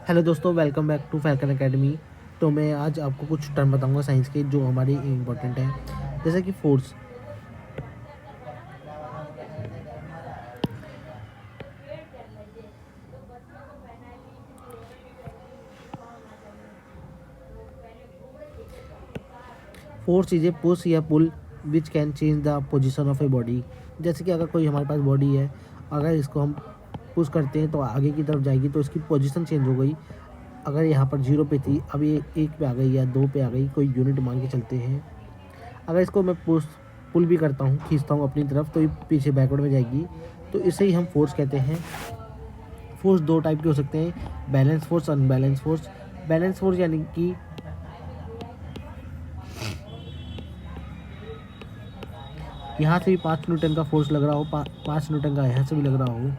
Hello दोस्तों, welcome back to Falcon Academy. तो मैं आज आपको कुछ टर्म बताऊंगा साइंस के जो हमारे इम्पोर्टेंट हैं, जैसे कि force. Force is a push या pull which can change the position of a body. जैसे कि अगर कोई हमारे पास बॉडी है, अगर इसको हम पुश करते हैं तो आगे की तरफ जाएगी, तो इसकी पोजीशन चेंज हो गई। अगर यहाँ पर 0 पे थी, अब ये 1 पे आ गई या 2 पे आ गई, कोई यूनिट मान के चलते हैं। अगर इसको मैं पुश पुल भी करता हूँ, खींचता हूँ अपनी तरफ, तो ये पीछे बैकवर्ड में जाएगी। तो इसे ही हम फोर्स कहते हैं। फोर्स दो टाइप के हो सकते हैं, balance force, unbalance force. Balance force यानी कि यहाँ से भी 5 न्यूटन का फोर्स लग रहा हो, 5 न्यूटन का यहाँ से भी लग रहा हो,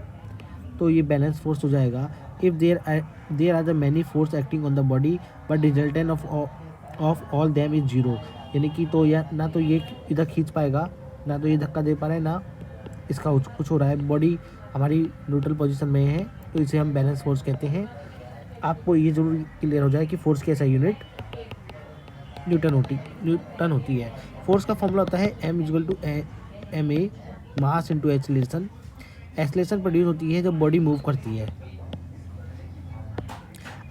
तो ये बैलेंस फोर्स हो जाएगा। If there are the many force acting on the body but resultant of all them is zero. यानी कि तो या ना तो ये इधर खींच पाएगा, ना तो ये धक्का दे पा रहा है, ना इसका कुछ हो रहा है, बॉडी हमारी न्यूट्रल पोजीशन में है, तो इसे हम बैलेंस फोर्स कहते हैं। आपको ये जरूर क्लियर हो जाए कि फोर्स की ऐसा यूनिट न्यूटन होती है। फोर्स का फॉर्मूला होता है M=ma mass into acceleration. Acceleration produce होती है जब बॉडी मूव करती है।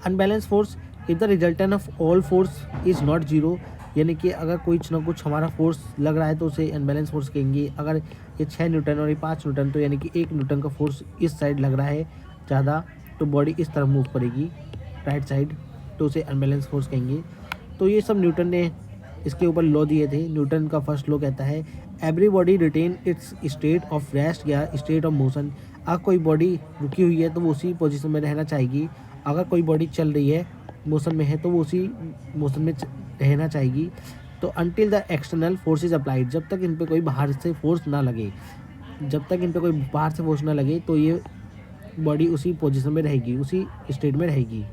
Unbalance force if the resultant of all force is not zero. यानी कि अगर कुछ ना कुछ हमारा फोर्स लग रहा है तो उसे अनबैलेंस फोर्स कहेंगे। अगर ये 6 न्यूटन और ये 5 न्यूटन, तो यानी कि 1 न्यूटन का फोर्स इस साइड लग रहा है ज़्यादा, तो बॉडी इस तरफ मूव करेगी राइट साइड, तो उसे अनबैलेंस फोर्स कहेंगे। तो ये सब न्यूटन ने इसके ऊपर लॉ दिए थे। न्यूटन का फर्स्ट लॉ कहता है every body retain its state of rest या स्टेट ऑफ मोशन। अगर कोई बॉडी रुकी हुई है तो वो उसी पोजीशन में रहना चाहेगी। अगर कोई बॉडी चल रही है, मोशन में है, तो वो उसी मोशन में रहना चाहेगी। तो until the external force is applied, जब तक इन पे कोई बाहर से फोर्स ना लगे, तो ये बॉडी उसी पोजीशन में रहेगी, उसी स्टेट में रहेगी।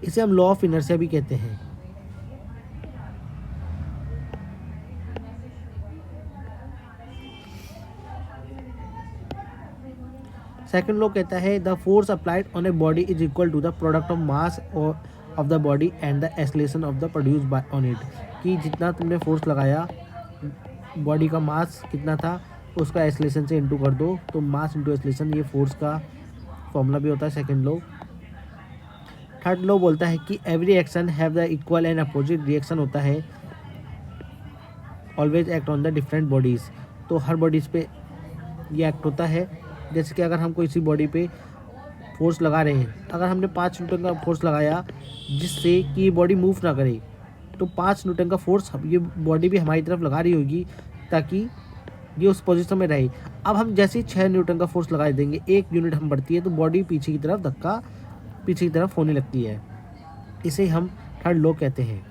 इसे हम लॉ ऑफ इनर्शिया भी कहते हैं। सेकंड लॉ कहता है the force applied on a body is equal to the product of mass of the body and the acceleration of the produce by on it. कि जितना तुमने फोर्स लगाया, body का मास कितना था उसका एक्सेलरेशन से इंटू कर दो, तो मास इंटू एक्सेलरेशन, ये फोर्स का फॉर्मूला भी होता है सेकंड लॉ। थर्ड लॉ बोलता है कि every action have the equal and opposite reaction होता है, always act on the different bodies. तो हर बॉडीज़ पे ये एक्ट होता है। जैसे कि अगर हम कोई सी बॉडी पे फोर्स लगा रहे हैं, अगर हमने 5 न्यूटन का फोर्स लगाया जिससे कि ये बॉडी मूव ना करे, तो 5 न्यूटन का फोर्स ये बॉडी भी हमारी तरफ लगा रही होगी ताकि ये उस पोजीशन में रहे। अब हम जैसे ही 6 न्यूटन का फोर्स लगा देंगे, 1 यूनिट हम बढ़ती है, तो बॉडी पीछे की तरफ होने लगती है। इसे हम थर्ड लॉ कहते हैं।